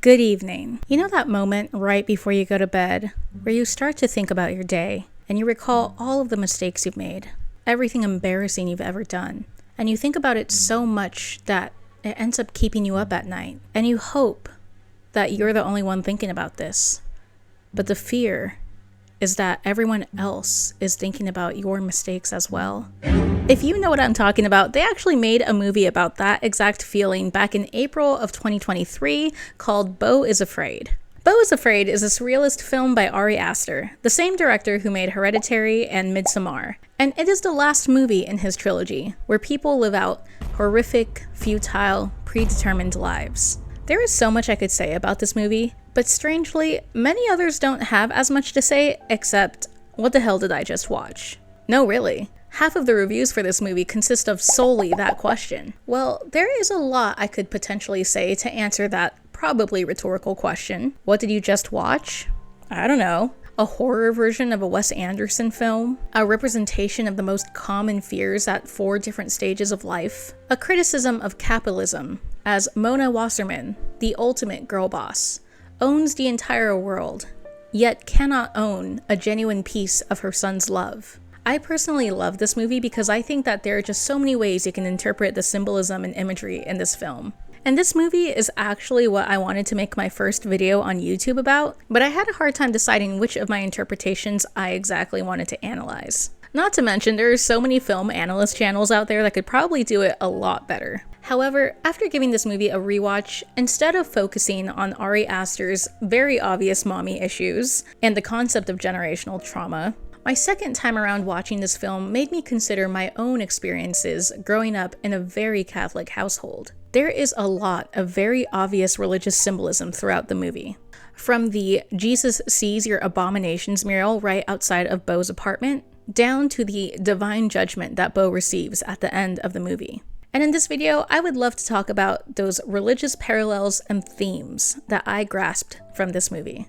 Good evening. You know that moment right before you go to bed where you start to think about your day and you recall all of the mistakes you've made, everything embarrassing you've ever done, and you think about it so much that it ends up keeping you up at night, and you hope that you're the only one thinking about this. But the fear is that everyone else is thinking about your mistakes as well. If you know what I'm talking about, they actually made a movie about that exact feeling back in April of 2023 called Beau is Afraid. Beau is Afraid is a surrealist film by Ari Aster, the same director who made Hereditary and Midsommar. And it is the last movie in his trilogy where people live out horrific, futile, predetermined lives. There is so much I could say about this movie, but strangely, many others don't have as much to say except, what the hell did I just watch? No, really. Half of the reviews for this movie consist of solely that question. Well, there is a lot I could potentially say to answer that probably rhetorical question. What did you just watch? I don't know. A horror version of a Wes Anderson film? A representation of the most common fears at 4 different stages of life? A criticism of capitalism, as Mona Wasserman, the ultimate girl boss, owns the entire world, yet cannot own a genuine piece of her son's love. I personally love this movie because I think that there are just so many ways you can interpret the symbolism and imagery in this film. And this movie is actually what I wanted to make my first video on YouTube about, but I had a hard time deciding which of my interpretations I exactly wanted to analyze. Not to mention, there are so many film analyst channels out there that could probably do it a lot better. However, after giving this movie a rewatch, instead of focusing on Ari Aster's very obvious mommy issues and the concept of generational trauma, my second time around watching this film made me consider my own experiences growing up in a very Catholic household. There is a lot of very obvious religious symbolism throughout the movie. From the Jesus sees your abominations mural right outside of Beau's apartment, down to the divine judgment that Beau receives at the end of the movie. And in this video, I would love to talk about those religious parallels and themes that I grasped from this movie.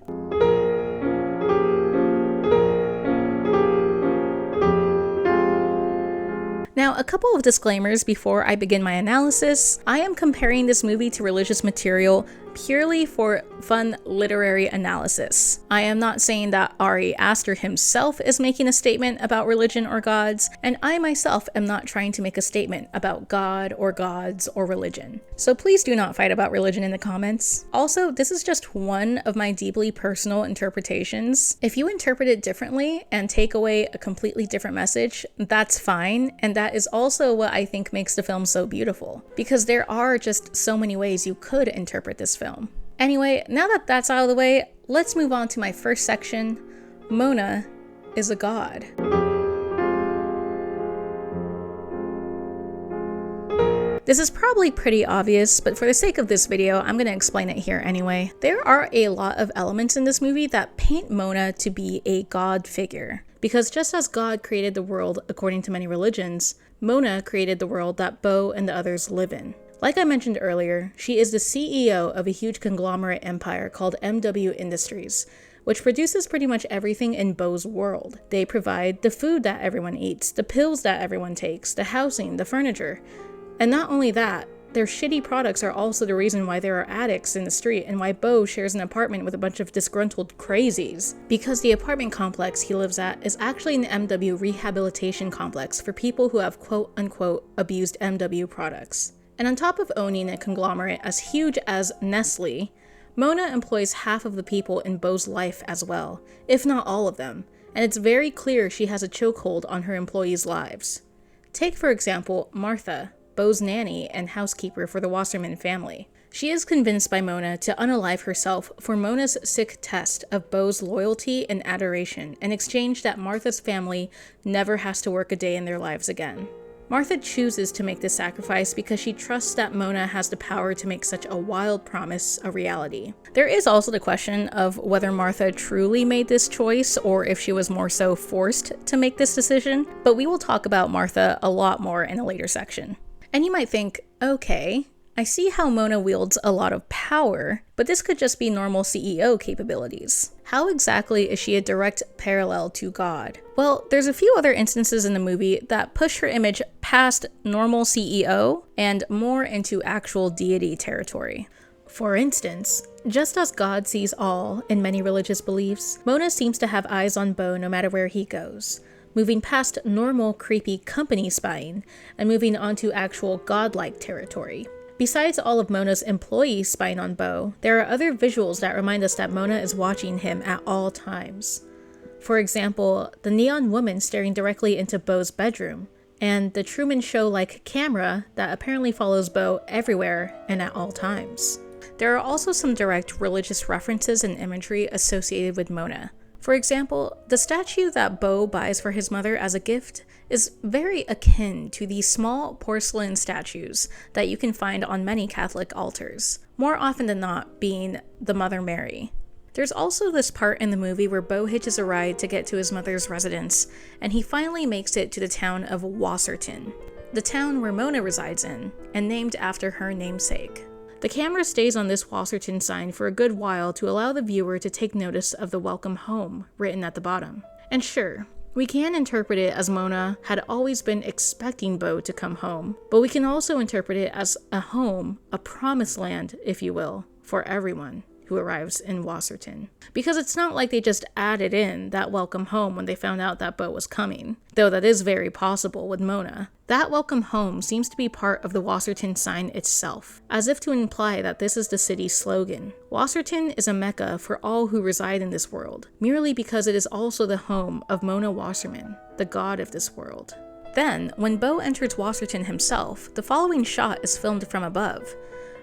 Now, a couple of disclaimers before I begin my analysis. I am comparing this movie to religious material purely for fun literary analysis. I am not saying that Ari Aster himself is making a statement about religion or gods, and I myself am not trying to make a statement about God or gods or religion. So please do not fight about religion in the comments. Also, this is just one of my deeply personal interpretations. If you interpret it differently and take away a completely different message, that's fine, and that is also what I think makes the film so beautiful, because there are just so many ways you could interpret this film. Anyway, now that that's out of the way, let's move on to my first section. Mona is a god. This is probably pretty obvious, but for the sake of this video, I'm going to explain it here anyway. There are a lot of elements in this movie that paint Mona to be a god figure. Because just as God created the world according to many religions, Mona created the world that Beau and the others live in. Like I mentioned earlier, she is the CEO of a huge conglomerate empire called MW Industries, which produces pretty much everything in Beau's world. They provide the food that everyone eats, the pills that everyone takes, the housing, the furniture. And not only that, their shitty products are also the reason why there are addicts in the street and why Beau shares an apartment with a bunch of disgruntled crazies. Because the apartment complex he lives at is actually an MW rehabilitation complex for people who have quote-unquote abused MW products. And on top of owning a conglomerate as huge as Nestle, Mona employs half of the people in Beau's life as well, if not all of them, and it's very clear she has a chokehold on her employees' lives. Take, for example, Martha, Beau's nanny and housekeeper for the Wasserman family. She is convinced by Mona to unalive herself for Mona's sick test of Beau's loyalty and adoration in exchange that Martha's family never has to work a day in their lives again. Martha chooses to make this sacrifice because she trusts that Mona has the power to make such a wild promise a reality. There is also the question of whether Martha truly made this choice or if she was more so forced to make this decision, but we will talk about Martha a lot more in a later section. And you might think, okay, I see how Mona wields a lot of power, but this could just be normal CEO capabilities. How exactly is she a direct parallel to God? Well, there's a few other instances in the movie that push her image past normal CEO and more into actual deity territory. For instance, Just as God sees all in many religious beliefs, Mona seems to have eyes on Beau no matter where he goes, moving past normal creepy company spying and moving onto actual godlike territory. Besides all of Mona's employees spying on Beau, there are other visuals that remind us that Mona is watching him at all times. For example, the neon woman staring directly into Beau's bedroom, and the Truman Show-like camera that apparently follows Beau everywhere and at all times. There are also some direct religious references and imagery associated with Mona. For example, the statue that Beau buys for his mother as a gift is very akin to the small porcelain statues that you can find on many Catholic altars, more often than not being the Mother Mary. There's also this part in the movie where Beau hitches a ride to get to his mother's residence, and he finally makes it to the town of Wasserton, the town where Mona resides in, and named after her namesake. The camera stays on this Wasserton sign for a good while to allow the viewer to take notice of the welcome home written at the bottom. And sure, we can interpret it as Mona had always been expecting Beau to come home, but we can also interpret it as a home, a promised land, if you will, for everyone who arrives in Wasserton. Because it's not like they just added in that welcome home when they found out that Beau was coming, though that is very possible with Mona. That welcome home seems to be part of the Wasserton sign itself, as if to imply that this is the city's slogan. Wasserton is a mecca for all who reside in this world, merely because it is also the home of Mona Wasserman, the god of this world. Then, when Beau enters Wasserton himself, the following shot is filmed from above,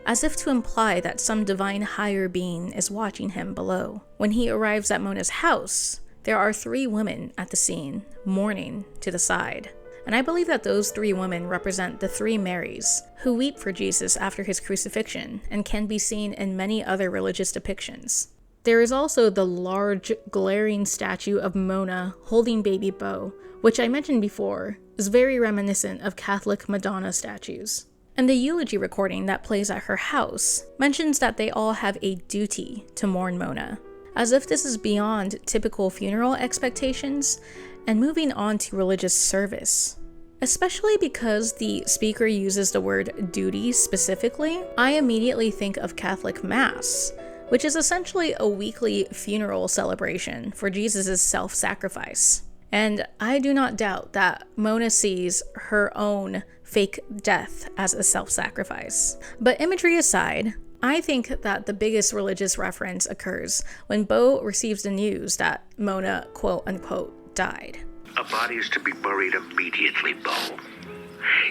as if to imply that some divine higher being is watching him below. When he arrives at Mona's house, there are 3 women at the scene, mourning to the side. And I believe that those 3 women represent the 3 Marys, who weep for Jesus after his crucifixion, and can be seen in many other religious depictions. There is also the large, glaring statue of Mona holding baby Beau, which I mentioned before, is very reminiscent of Catholic Madonna statues. And the eulogy recording that plays at her house mentions that they all have a duty to mourn Mona, as if this is beyond typical funeral expectations and moving on to religious service. Especially because the speaker uses the word duty specifically, I immediately think of Catholic Mass, which is essentially a weekly funeral celebration for Jesus' self-sacrifice. And I do not doubt that Mona sees her own fake death as a self-sacrifice. But imagery aside, I think that the biggest religious reference occurs when Beau receives the news that Mona, quote-unquote, died. A body is to be buried immediately, Beau.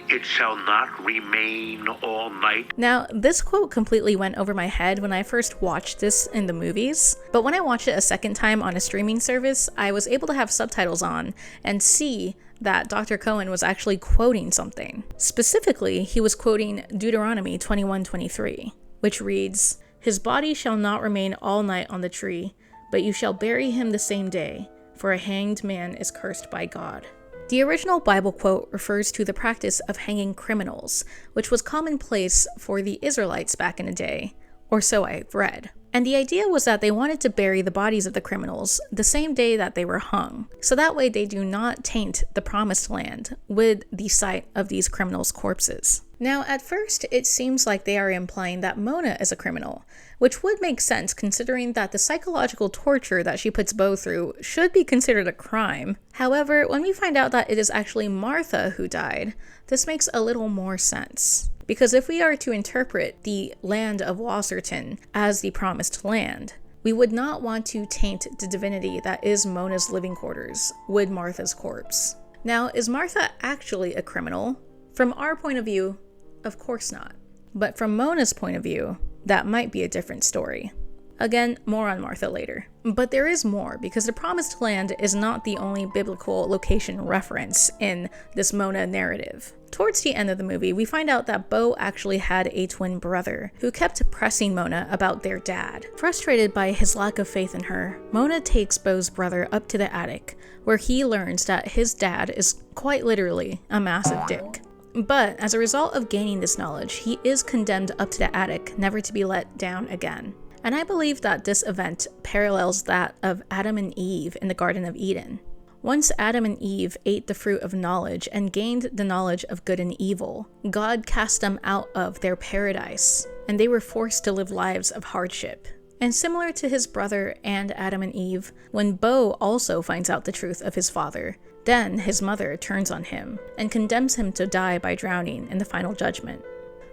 It shall not remain all night. Now, this quote completely went over my head when I first watched this in the movies, but when I watched it a second time on a streaming service, I was able to have subtitles on and see that Dr. Cohen was actually quoting something. Specifically, he was quoting Deuteronomy 21:23, which reads, "His body shall not remain all night on the tree, but you shall bury him the same day, for a hanged man is cursed by God." The original Bible quote refers to the practice of hanging criminals, which was commonplace for the Israelites back in the day, or so I've read. And the idea was that they wanted to bury the bodies of the criminals the same day that they were hung, so that way they do not taint the promised land with the sight of these criminals' corpses. Now, at first, it seems like they are implying that Mona is a criminal, which would make sense considering that the psychological torture that she puts Beau through should be considered a crime. However, when we find out that it is actually Martha who died, this makes a little more sense. Because if we are to interpret the land of Wasserton as the promised land, we would not want to taint the divinity that is Mona's living quarters with Martha's corpse. Now, is Martha actually a criminal? From our point of view, of course not. But from Mona's point of view, that might be a different story. Again, more on Martha later. But there is more, because the Promised Land is not the only biblical location reference in this Mona narrative. Towards the end of the movie, we find out that Beau actually had a twin brother who kept pressing Mona about their dad. Frustrated by his lack of faith in her, Mona takes Beau's brother up to the attic, where he learns that his dad is quite literally a massive dick. But as a result of gaining this knowledge, he is condemned up to the attic, never to be let down again. And I believe that this event parallels that of Adam and Eve in the Garden of Eden. Once Adam and Eve ate the fruit of knowledge and gained the knowledge of good and evil, God cast them out of their paradise, and they were forced to live lives of hardship. And similar to his brother and Adam and Eve, when Beau also finds out the truth of his father, then his mother turns on him and condemns him to die by drowning in the final judgment.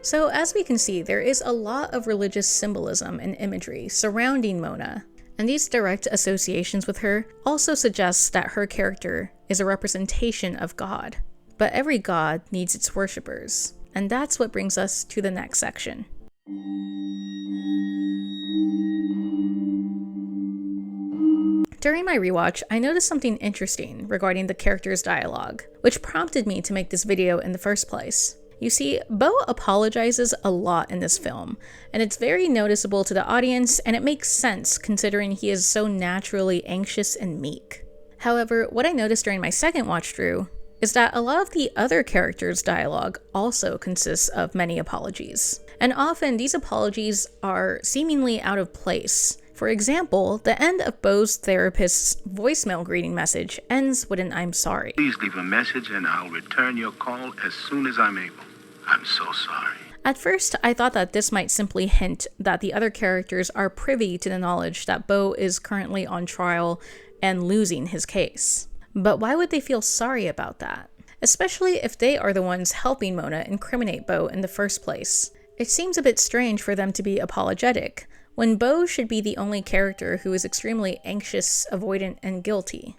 So as we can see, there is a lot of religious symbolism and imagery surrounding Mona, and these direct associations with her also suggest that her character is a representation of God. But every god needs its worshippers, and that's what brings us to the next section. During my rewatch, I noticed something interesting regarding the character's dialogue, which prompted me to make this video in the first place. You see, Beau apologizes a lot in this film, and it's very noticeable to the audience, and it makes sense considering he is so naturally anxious and meek. However, what I noticed during my second watch through is that a lot of the other characters' dialogue also consists of many apologies, and often these apologies are seemingly out of place. For example, the end of Beau's therapist's voicemail greeting message ends with an "I'm sorry." Please leave a message and I'll return your call as soon as I'm able. I'm so sorry. At first, I thought that this might simply hint that the other characters are privy to the knowledge that Beau is currently on trial and losing his case. But why would they feel sorry about that? Especially if they are the ones helping Mona incriminate Beau in the first place. It seems a bit strange for them to be apologetic, when Beau should be the only character who is extremely anxious, avoidant, and guilty,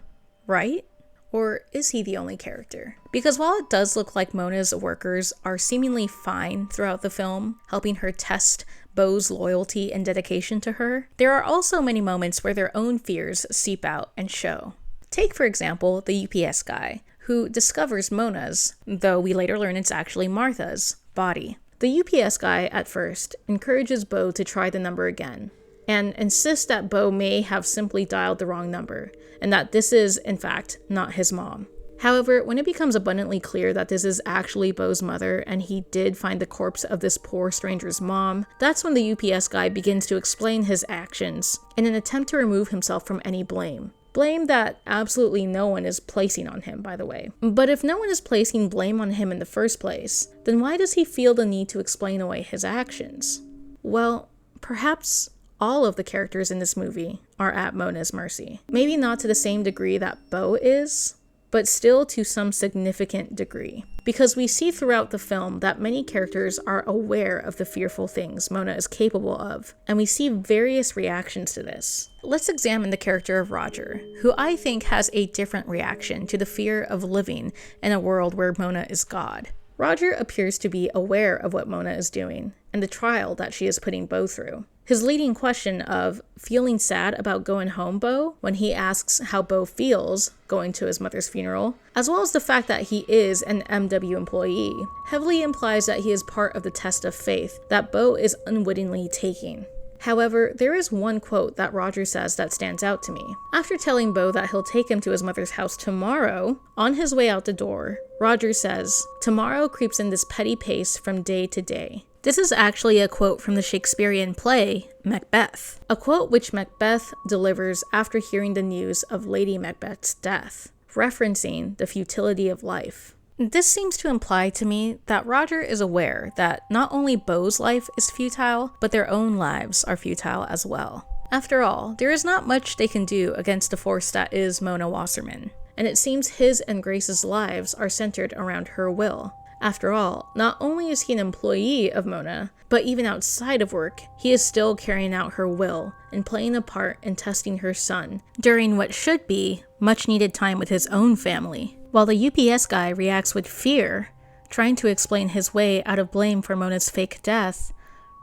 right? Or is he the only character? Because while it does look like Mona's workers are seemingly fine throughout the film, helping her test Beau's loyalty and dedication to her, there are also many moments where their own fears seep out and show. Take, for example, the UPS guy, who discovers Mona's, though we later learn it's actually Martha's, body. The UPS guy, at first, encourages Beau to try the number again, and insists that Beau may have simply dialed the wrong number, and that this is, in fact, not his mom. However, when it becomes abundantly clear that this is actually Beau's mother, and he did find the corpse of this poor stranger's mom, that's when the UPS guy begins to explain his actions in an attempt to remove himself from any blame. Blame that absolutely no one is placing on him, by the way. But if no one is placing blame on him in the first place, then why does he feel the need to explain away his actions? Well, perhaps all of the characters in this movie are at Mona's mercy. Maybe not to the same degree that Beau is, but still to some significant degree. Because we see throughout the film that many characters are aware of the fearful things Mona is capable of, and we see various reactions to this. Let's examine the character of Roger, who I think has a different reaction to the fear of living in a world where Mona is God. Roger appears to be aware of what Mona is doing, and the trial that she is putting Beau through. His leading question of feeling sad about going home, Beau, when he asks how Beau feels going to his mother's funeral, as well as the fact that he is an MW employee, heavily implies that he is part of the test of faith that Beau is unwittingly taking. However, there is one quote that Roger says that stands out to me. After telling Beau that he'll take him to his mother's house tomorrow, on his way out the door, Roger says, "Tomorrow creeps in this petty pace from day to day." This is actually a quote from the Shakespearean play, Macbeth, a quote which Macbeth delivers after hearing the news of Lady Macbeth's death, referencing the futility of life. This seems to imply to me that Roger is aware that not only Beau's life is futile, but their own lives are futile as well. After all, there is not much they can do against the force that is Mona Wasserman, and it seems his and Grace's lives are centered around her will. After all, not only is he an employee of Mona, but even outside of work, he is still carrying out her will and playing a part in testing her son during what should be much needed time with his own family. While the UPS guy reacts with fear, trying to explain his way out of blame for Mona's fake death,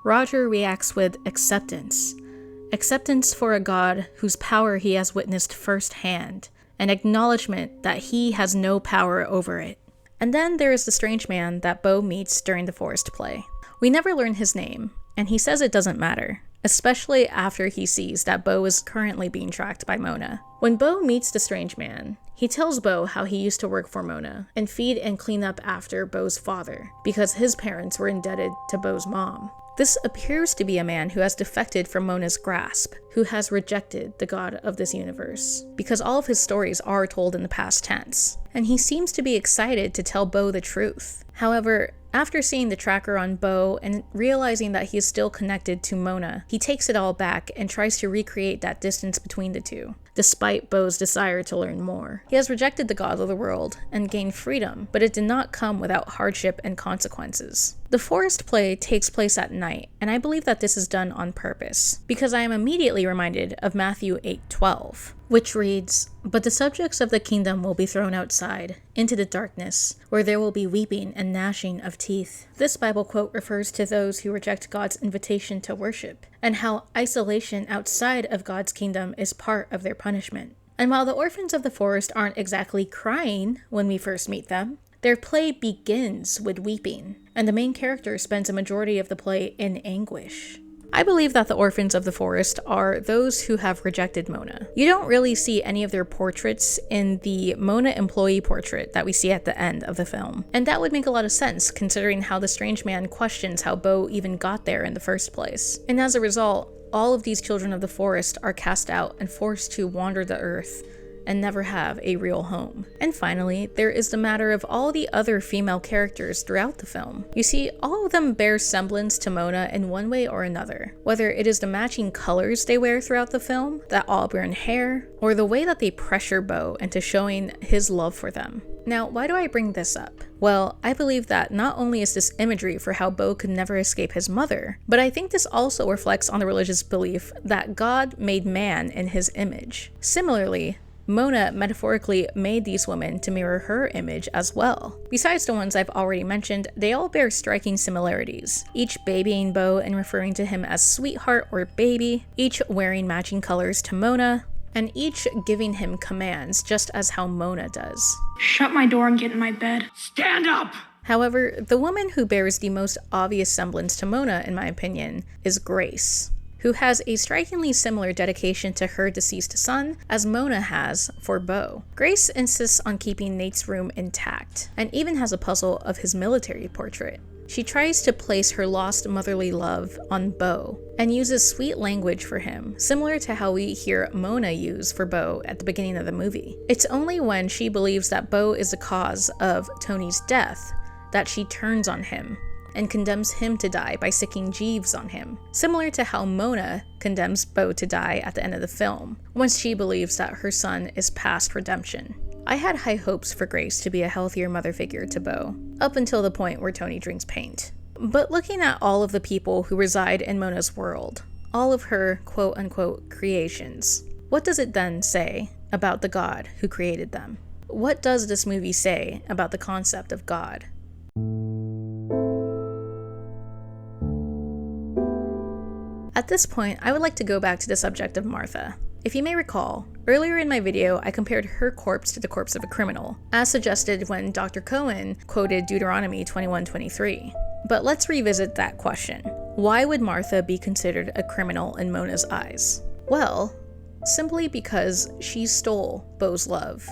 Roger reacts with acceptance. Acceptance for a God whose power he has witnessed firsthand, an acknowledgement that he has no power over it. And then there is the strange man that Beau meets during the forest play. We never learn his name, and he says it doesn't matter, especially after he sees that Beau is currently being tracked by Mona. When Beau meets the strange man, he tells Beau how he used to work for Mona and feed and clean up after Beau's father, because his parents were indebted to Beau's mom. This appears to be a man who has defected from Mona's grasp, who has rejected the God of this universe, because all of his stories are told in the past tense, and he seems to be excited to tell Beau the truth. However, After seeing the tracker on Beau and realizing that he is still connected to Mona, he takes it all back and tries to recreate that distance between the two, despite Beau's desire to learn more. He has rejected the god of the world and gained freedom, but it did not come without hardship and consequences. The forest play takes place at night, and I believe that this is done on purpose, because I am immediately reminded of Matthew 8:12, which reads, "But the subjects of the kingdom will be thrown outside, into the darkness, where there will be weeping and gnashing of teeth." This Bible quote refers to those who reject God's invitation to worship, and how isolation outside of God's kingdom is part of their punishment. And while the orphans of the forest aren't exactly crying when we first meet them, their play begins with weeping, and the main character spends a majority of the play in anguish. I believe that the orphans of the forest are those who have rejected Mona. You don't really see any of their portraits in the Mona employee portrait that we see at the end of the film. And that would make a lot of sense considering how the strange man questions how Beau even got there in the first place. And as a result, all of these children of the forest are cast out and forced to wander the earth and never have a real home. And finally, there is the matter of all the other female characters throughout the film. You see, all of them bear semblance to Mona in one way or another, whether it is the matching colors they wear throughout the film, that auburn hair, or the way that they pressure Beau into showing his love for them. Now, why do I bring this up? Well, I believe that not only is this imagery for how Beau could never escape his mother, but I think this also reflects on the religious belief that God made man in his image. Similarly, Mona metaphorically made these women to mirror her image as well. Besides the ones I've already mentioned, they all bear striking similarities, each babying Beau and referring to him as sweetheart or baby, each wearing matching colors to Mona, and each giving him commands just as how Mona does. Shut my door and get in my bed. Stand up! However, the woman who bears the most obvious semblance to Mona, in my opinion, is Grace, who has a strikingly similar dedication to her deceased son as Mona has for Beau. Grace insists on keeping Nate's room intact, and even has a puzzle of his military portrait. She tries to place her lost motherly love on Beau, and uses sweet language for him, similar to how we hear Mona use for Beau at the beginning of the movie. It's only when she believes that Beau is the cause of Tony's death that she turns on him, and condemns him to die by sicking Jeeves on him, similar to how Mona condemns Beau to die at the end of the film, once she believes that her son is past redemption. I had high hopes for Grace to be a healthier mother figure to Beau, up until the point where Tony drinks paint. But looking at all of the people who reside in Mona's world, all of her quote-unquote creations, what does it then say about the God who created them? What does this movie say about the concept of God? At this point, I would like to go back to the subject of Martha. If you may recall, earlier in my video, I compared her corpse to the corpse of a criminal, as suggested when Dr. Cohen quoted Deuteronomy 21:23. But let's revisit that question. Why would Martha be considered a criminal in Mona's eyes? Well, simply because she stole Beau's love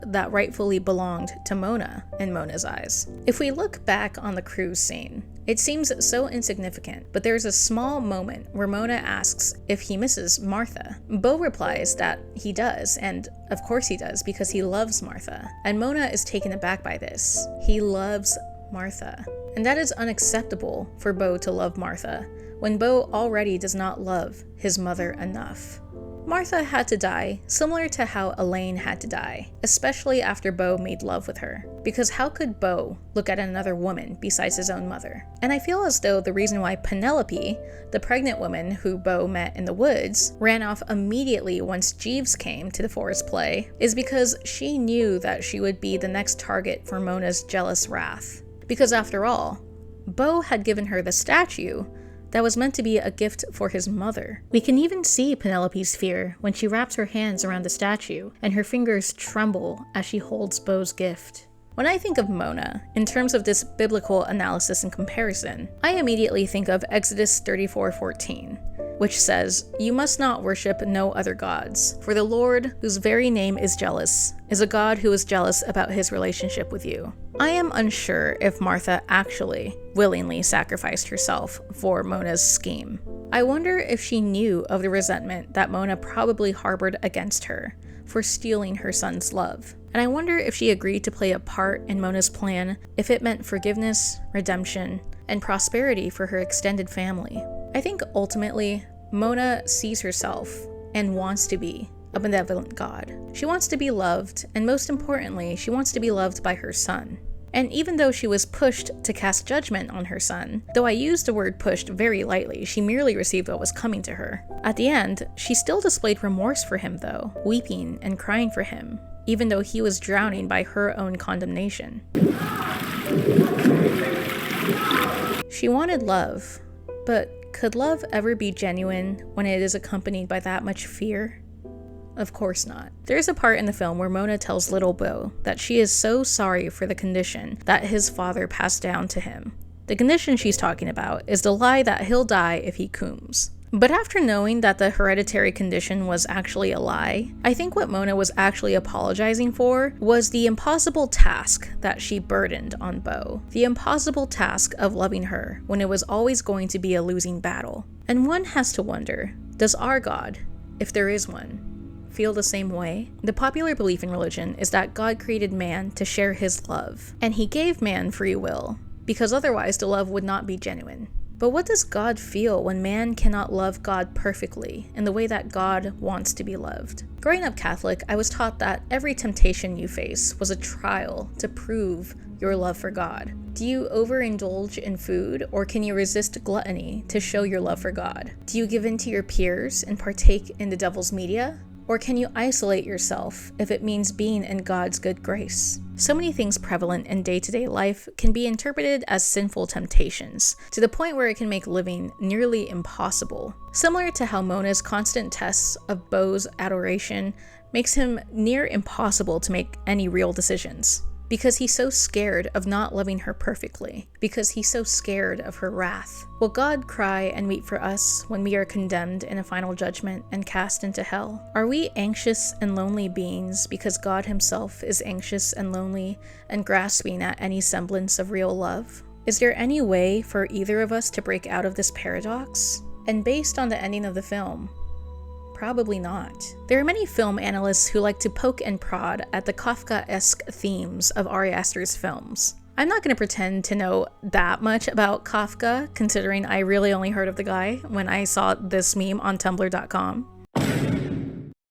that rightfully belonged to Mona in Mona's eyes. If we look back on the cruise scene, it seems so insignificant, but there's a small moment where Mona asks if he misses Martha. Beau replies that he does, and of course he does, because he loves Martha. And Mona is taken aback by this. He loves Martha. And that is unacceptable for Beau to love Martha, when Beau already does not love his mother enough. Martha had to die, similar to how Elaine had to die, especially after Beau made love with her. Because how could Beau look at another woman besides his own mother? And I feel as though the reason why Penelope, the pregnant woman who Beau met in the woods, ran off immediately once Jeeves came to the forest play, is because she knew that she would be the next target for Mona's jealous wrath. Because after all, Beau had given her the statue that was meant to be a gift for his mother. We can even see Penelope's fear when she wraps her hands around the statue and her fingers tremble as she holds Beau's gift. When I think of Mona, in terms of this biblical analysis and comparison, I immediately think of Exodus 34:14, which says, "You must not worship no other gods, for the Lord, whose very name is jealous, is a God who is jealous about his relationship with you." I am unsure if Martha actually willingly sacrificed herself for Mona's scheme. I wonder if she knew of the resentment that Mona probably harbored against her for stealing her son's love. And I wonder if she agreed to play a part in Mona's plan if it meant forgiveness, redemption, and prosperity for her extended family. I think ultimately, Mona sees herself and wants to be a benevolent God. She wants to be loved, and most importantly, she wants to be loved by her son. And even though she was pushed to cast judgment on her son, though I used the word pushed very lightly, she merely received what was coming to her. At the end, she still displayed remorse for him though, weeping and crying for him, even though he was drowning by her own condemnation. She wanted love, but could love ever be genuine when it is accompanied by that much fear? Of course not. There is a part in the film where Mona tells little Beau that she is so sorry for the condition that his father passed down to him. The condition she's talking about is the lie that he'll die if he cooms. But after knowing that the hereditary condition was actually a lie, I think what Mona was actually apologizing for was the impossible task that she burdened on Beau. The impossible task of loving her when it was always going to be a losing battle. And one has to wonder, does our God, if there is one, feel the same way? The popular belief in religion is that God created man to share his love, and he gave man free will, because otherwise the love would not be genuine. But what does God feel when man cannot love God perfectly in the way that God wants to be loved? Growing up Catholic, I was taught that every temptation you face was a trial to prove your love for God. Do you overindulge in food, or can you resist gluttony to show your love for God? Do you give in to your peers and partake in the devil's media? Or can you isolate yourself if it means being in God's good grace? So many things prevalent in day-to-day life can be interpreted as sinful temptations, to the point where it can make living nearly impossible. Similar to how Mona's constant tests of Beau's adoration makes him near impossible to make any real decisions. Because he's so scared of not loving her perfectly. Because he's so scared of her wrath. Will God cry and weep for us when we are condemned in a final judgment and cast into hell? Are we anxious and lonely beings because God himself is anxious and lonely and grasping at any semblance of real love? Is there any way for either of us to break out of this paradox? And based on the ending of the film, probably not. There are many film analysts who like to poke and prod at the Kafka-esque themes of Ari Aster's films. I'm not going to pretend to know that much about Kafka, considering I really only heard of the guy when I saw this meme on tumblr.com.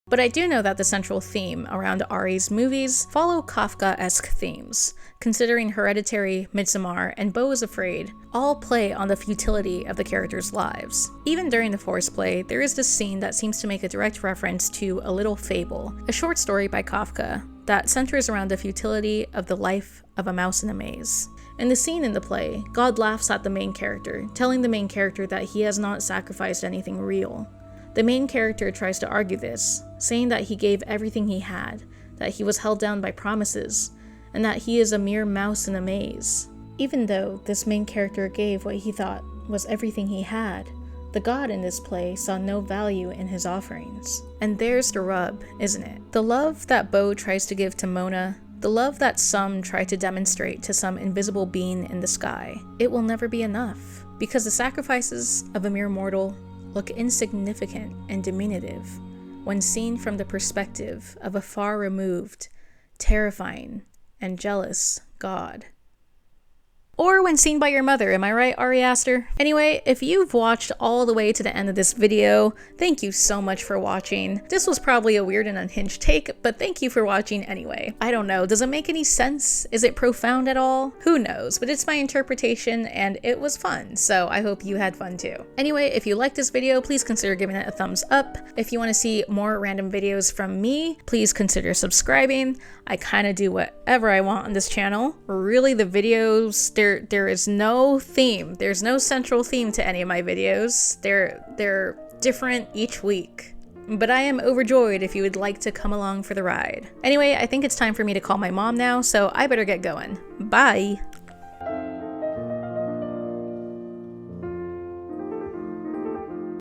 But I do know that the central theme around Ari's movies follow Kafka-esque themes, considering Hereditary, Midsommar, and Beau is Afraid all play on the futility of the characters' lives. Even during the Force play, there is this scene that seems to make a direct reference to A Little Fable, a short story by Kafka that centers around the futility of the life of a mouse in a maze. In the scene in the play, God laughs at the main character, telling the main character that he has not sacrificed anything real. The main character tries to argue this, saying that he gave everything he had, that he was held down by promises, and that he is a mere mouse in a maze. Even though this main character gave what he thought was everything he had, the God in this play saw no value in his offerings. And there's the rub, isn't it? The love that Beau tries to give to Mona, the love that some try to demonstrate to some invisible being in the sky, it will never be enough, because the sacrifices of a mere mortal look insignificant and diminutive when seen from the perspective of a far removed, terrifying, and jealous God. Or when seen by your mother, am I right, Ari Aster? Anyway, if you've watched all the way to the end of this video, thank you so much for watching. This was probably a weird and unhinged take, but thank you for watching anyway. I don't know, does it make any sense? Is it profound at all? Who knows, but it's my interpretation and it was fun, so I hope you had fun too. Anyway, if you liked this video, please consider giving it a thumbs up. If you want to see more random videos from me, please consider subscribing. I kind of do whatever I want on this channel. Really, the videos, there is no theme. There's no central theme to any of my videos. They're different each week. But I am overjoyed if you would like to come along for the ride. Anyway, I think it's time for me to call my mom now, so I better get going. Bye!